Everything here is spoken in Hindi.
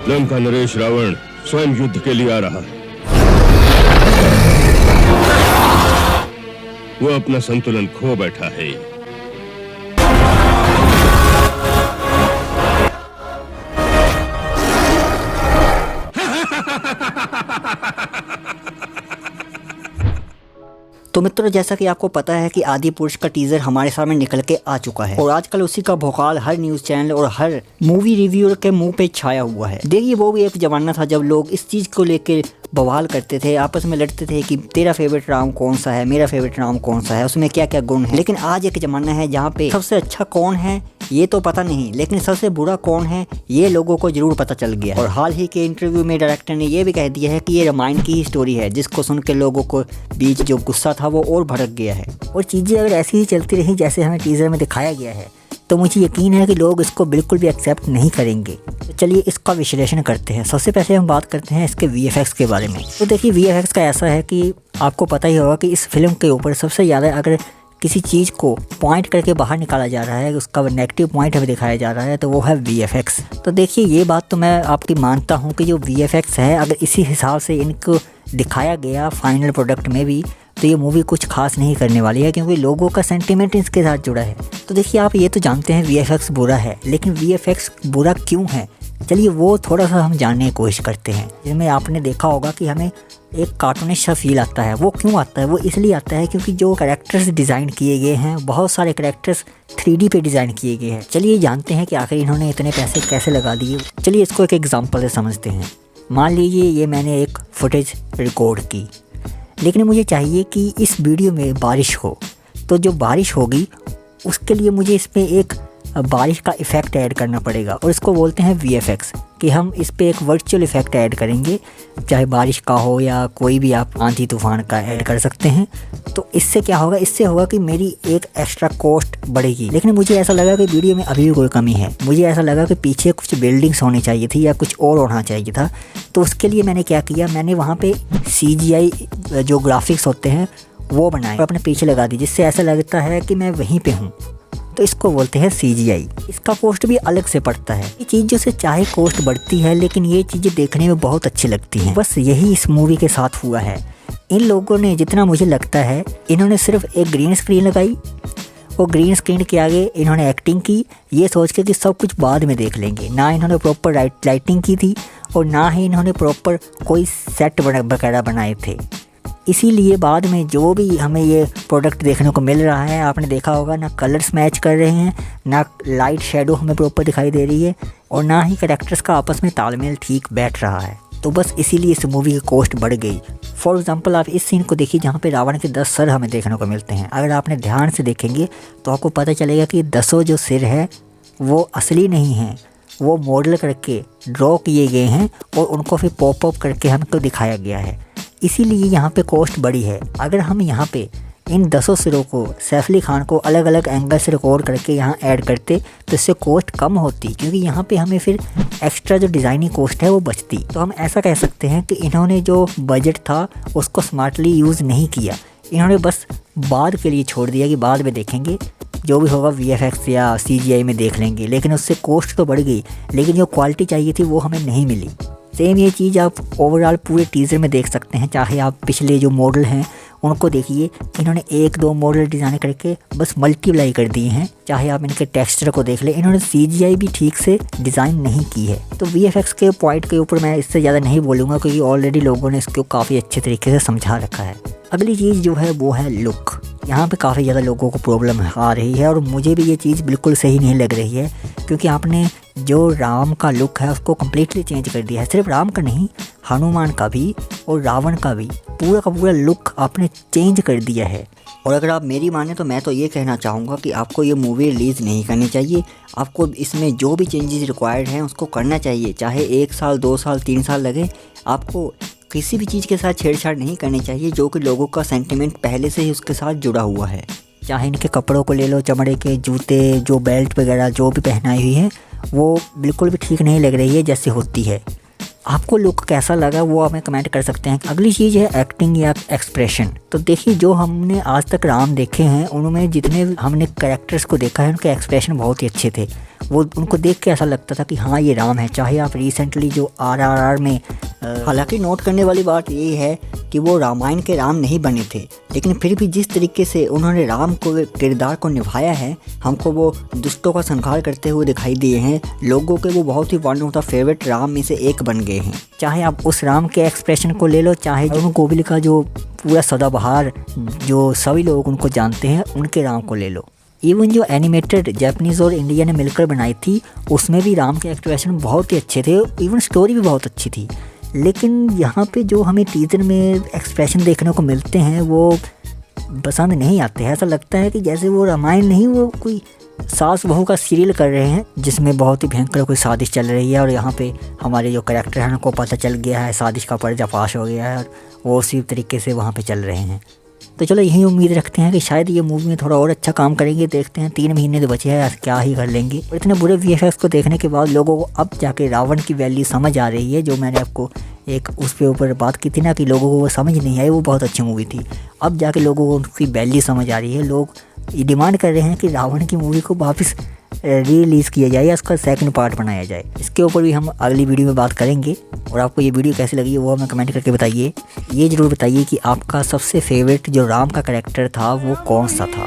लंका नरेश रावण स्वयं युद्ध के लिए आ रहा है। वो अपना संतुलन खो बैठा है। तो मित्रों, जैसा कि आपको पता है कि आदि पुरुष का टीजर हमारे सामने निकल के आ चुका है और आजकल उसी का भौकाल हर न्यूज चैनल और हर मूवी रिव्यूअर के मुंह पे छाया हुआ है। देखिए, वो भी एक जमाना था जब लोग इस चीज को लेकर बवाल करते थे, आपस में लड़ते थे कि तेरा फेवरेट राम कौन सा है, मेरा फेवरेट राम कौन सा है, उसमें क्या क्या गुण है। लेकिन आज एक जमाना है जहाँ पे सबसे अच्छा कौन है ये तो पता नहीं, लेकिन सबसे बुरा कौन है ये लोगों को जरूर पता चल गया। और हाल ही के इंटरव्यू में डायरेक्टर ने ये भी कह दिया है कि ये रामायण की ही स्टोरी है, जिसको सुन के लोगों को बीच जो गुस्सा था वो और भड़क गया है। और चीज़ें अगर ऐसी ही चलती रही जैसे हमें टीजर में दिखाया गया है तो मुझे यकीन है कि लोग इसको बिल्कुल भी एक्सेप्ट नहीं करेंगे। तो चलिए इसका विश्लेषण करते हैं। सबसे पहले हम बात करते हैं इसके VFX के बारे में। तो देखिए, VFX का ऐसा है कि आपको पता ही होगा कि इस फिल्म के ऊपर सबसे ज़्यादा अगर किसी चीज़ को पॉइंट करके बाहर निकाला जा रहा है, उसका नेगेटिव पॉइंट हमें दिखाया जा रहा है, तो वो है VFX। तो देखिए, ये बात तो मैं आपकी मानता हूँ कि जो VFX है अगर इसी हिसाब से इनको दिखाया गया फाइनल प्रोडक्ट में भी, तो ये मूवी कुछ खास नहीं करने वाली है, क्योंकि लोगों का सेंटिमेंट इसके साथ जुड़ा है। तो देखिए, आप ये तो जानते हैं VFX बुरा है, लेकिन VFX बुरा क्यों है, चलिए वो थोड़ा सा हम जानने की कोशिश करते हैं। जिसमें आपने देखा होगा कि हमें एक कार्टूनिश सा फील आता है। वो क्यों आता है? वो इसलिए आता है क्योंकि जो कैरेक्टर्स डिज़ाइन किए गए हैं, बहुत सारे कैरेक्टर्स 3D पे डिज़ाइन किए गए हैं। चलिए जानते हैं कि आखिर इन्होंने इतने पैसे कैसे लगा दिए। चलिए इसको एक एग्जांपल से समझते हैं। मान लीजिए ये मैंने एक फुटेज रिकॉर्ड की, लेकिन मुझे चाहिए कि इस वीडियो में बारिश हो, तो जो बारिश होगी उसके लिए मुझे इसमें एक बारिश का इफ़ेक्ट ऐड करना पड़ेगा और इसको बोलते हैं VFX, कि हम इस पे एक वर्चुअल इफ़ेक्ट ऐड करेंगे, चाहे बारिश का हो या कोई भी आप आंधी तूफान का ऐड कर सकते हैं। तो इससे क्या होगा? इससे होगा कि मेरी एक एक्स्ट्रा कॉस्ट बढ़ेगी। लेकिन मुझे ऐसा लगा कि वीडियो में अभी भी कोई कमी है। मुझे ऐसा लगा कि पीछे कुछ बिल्डिंग्स होनी चाहिए थी या कुछ और होना चाहिए था। तो उसके लिए मैंने क्या किया, मैंने वहाँ पे CGI जो ग्राफिक्स होते हैं वो बनाए और अपने पीछे लगा दी, जिससे ऐसा लगता है कि मैं वहीं पे हूँ। तो इसको बोलते हैं CGI। इसका कॉस्ट भी अलग से पड़ता है। ये चीज़ों से चाहे कॉस्ट बढ़ती है, लेकिन ये चीज़ें देखने में बहुत अच्छी लगती हैं। बस यही इस मूवी के साथ हुआ है। इन लोगों ने, जितना मुझे लगता है, इन्होंने सिर्फ एक ग्रीन स्क्रीन लगाई और ग्रीन स्क्रीन के आगे इन्होंने एक्टिंग की, ये सोच के कि सब कुछ बाद में देख लेंगे। ना इन्होंने प्रॉपर लाइटिंग की थी और ना ही इन्होंने प्रॉपर कोई सेट वगैरह बनाए थे। इसीलिए बाद में जो भी हमें ये प्रोडक्ट देखने को मिल रहा है, आपने देखा होगा, ना कलर्स मैच कर रहे हैं, ना लाइट शेडो हमें प्रॉपर दिखाई दे रही है और ना ही कैरेक्टर्स का आपस में तालमेल ठीक बैठ रहा है। तो बस इसीलिए इस मूवी की कॉस्ट बढ़ गई। फॉर एग्जांपल, आप इस सीन को देखिए जहाँ पे रावण के 10 सर हमें देखने को मिलते हैं। अगर आपने ध्यान से देखेंगे तो आपको पता चलेगा कि 10 जो सिर है वो असली नहीं है, वो मॉडल करके ड्रॉ किए गए हैं और उनको फिर पॉप अप करके हमको दिखाया गया है। इसीलिए यहाँ पे कॉस्ट बढ़ी है। अगर हम यहाँ पे इन 10 सिरों को, सैफ अली खान को अलग अलग एंगल से रिकॉर्ड करके यहाँ ऐड करते तो इससे कॉस्ट कम होती, क्योंकि यहाँ पे हमें फिर एक्स्ट्रा जो डिज़ाइनिंग कॉस्ट है वो बचती। तो हम ऐसा कह सकते हैं कि इन्होंने जो बजट था उसको स्मार्टली यूज़ नहीं किया। इन्होंने बस बाद के लिए छोड़ दिया कि बाद में देखेंगे, जो भी होगा VFX या CGI में देख लेंगे। लेकिन उससे कॉस्ट तो बढ़ गई, लेकिन जो क्वालिटी चाहिए थी वो हमें नहीं मिली। सेम ये चीज़ आप ओवरऑल पूरे टीज़र में देख सकते हैं। चाहे आप पिछले जो मॉडल हैं उनको देखिए, इन्होंने 1-2 मॉडल डिज़ाइन करके बस मल्टीप्लाई कर दिए हैं। चाहे आप इनके टेक्सचर को देख लें, इन्होंने CGI भी ठीक से डिज़ाइन नहीं की है। तो VFX के पॉइंट के ऊपर मैं इससे ज़्यादा नहीं बोलूँगा, क्योंकि ऑलरेडी लोगों ने इसको काफ़ी अच्छे तरीके से समझा रखा है। अगली चीज़ जो है वो है लुक। यहाँ पे काफ़ी ज़्यादा लोगों को प्रॉब्लम आ रही है और मुझे भी ये चीज़ बिल्कुल सही नहीं लग रही है, क्योंकि आपने जो राम का लुक है उसको कम्प्लीटली चेंज कर दिया है। सिर्फ राम का नहीं, हनुमान का भी और रावण का भी पूरा का पूरा लुक आपने चेंज कर दिया है। और अगर आप मेरी माने तो मैं तो ये कहना चाहूँगा कि आपको ये मूवी रिलीज़ नहीं करनी चाहिए। आपको इसमें जो भी चेंजेस रिक्वायर्ड हैं उसको करना चाहिए, चाहे 1 साल 2 साल 3 साल लगे। आपको किसी भी चीज़ के साथ छेड़छाड़ नहीं करनी चाहिए जो कि लोगों का सेंटिमेंट पहले से ही उसके साथ जुड़ा हुआ है। चाहे इनके कपड़ों को ले लो, चमड़े के जूते, जो बेल्ट वगैरह जो भी पहनाई हुई है वो बिल्कुल भी ठीक नहीं लग रही है जैसे होती है। आपको लुक कैसा लगा वो हमें कमेंट कर सकते हैं। अगली चीज़ है एक्टिंग या एक्सप्रेशन। तो देखिए, जो हमने आज तक राम देखे हैं उनमें जितने हमने कैरेक्टर्स को देखा है उनके एक्सप्रेशन बहुत ही अच्छे थे। वो उनको देख के ऐसा लगता था कि हाँ ये राम है। चाहे आप रिसेंटली जो RRR में हालांकि नोट करने वाली बात ये है कि वो रामायण के राम नहीं बने थे, लेकिन फिर भी जिस तरीके से उन्होंने राम को किरदार को निभाया है, हमको वो दुष्टों का संहार करते हुए दिखाई दिए हैं। लोगों के वो बहुत ही वन ऑफ द फेवरेट राम में से एक बन गए हैं। चाहे आप उस राम के एक्सप्रेशन को ले लो, चाहे जो कोविल का जो पूरा सदाबहार जो सभी लोग उनको जानते हैं उनके राम को ले लो। इवन जो एनिमेटेड जापानीज़ और इंडिया ने मिलकर बनाई थी उसमें भी राम के एक्सप्रेशन बहुत ही अच्छे थे, इवन स्टोरी भी बहुत अच्छी थी। लेकिन यहाँ पे जो हमें टीज़र में एक्सप्रेशन देखने को मिलते हैं वो पसंद नहीं आते हैं। ऐसा लगता है कि जैसे वो रामायण नहीं, वो कोई सास बहू का सीरियल कर रहे हैं जिसमें बहुत ही भयंकर कोई साजिश चल रही है और यहाँ पे हमारे जो कैरेक्टर हैं उनको पता चल गया है, साजिश का पर्दाफाश हो गया है और वो उसी तरीके से वहाँ पे चल रहे हैं। तो चलो यही उम्मीद रखते हैं कि शायद ये मूवी में थोड़ा और अच्छा काम करेंगे। देखते हैं, 3 महीने तो बचे हैं, क्या ही कर लेंगे। और इतने बुरे VFX को देखने के बाद लोगों को अब जाके रावण की वैल्यू समझ आ रही है। जो मैंने आपको एक उस पे ऊपर बात की थी ना कि लोगों को वो समझ नहीं आई, वो बहुत अच्छी मूवी थी। अब जाके लोगों को उसकी वैल्यू समझ आ रही है। लोग ये डिमांड कर रहे हैं कि रावण की मूवी को वापस रिलीज़ किया जाए या उसका सेकंड पार्ट बनाया जाए। इसके ऊपर भी हम अगली वीडियो में बात करेंगे। और आपको ये वीडियो कैसी लगी है वो हमें कमेंट करके बताइए। ये ज़रूर बताइए कि आपका सबसे फेवरेट जो राम का कैरेक्टर था वो कौन सा था।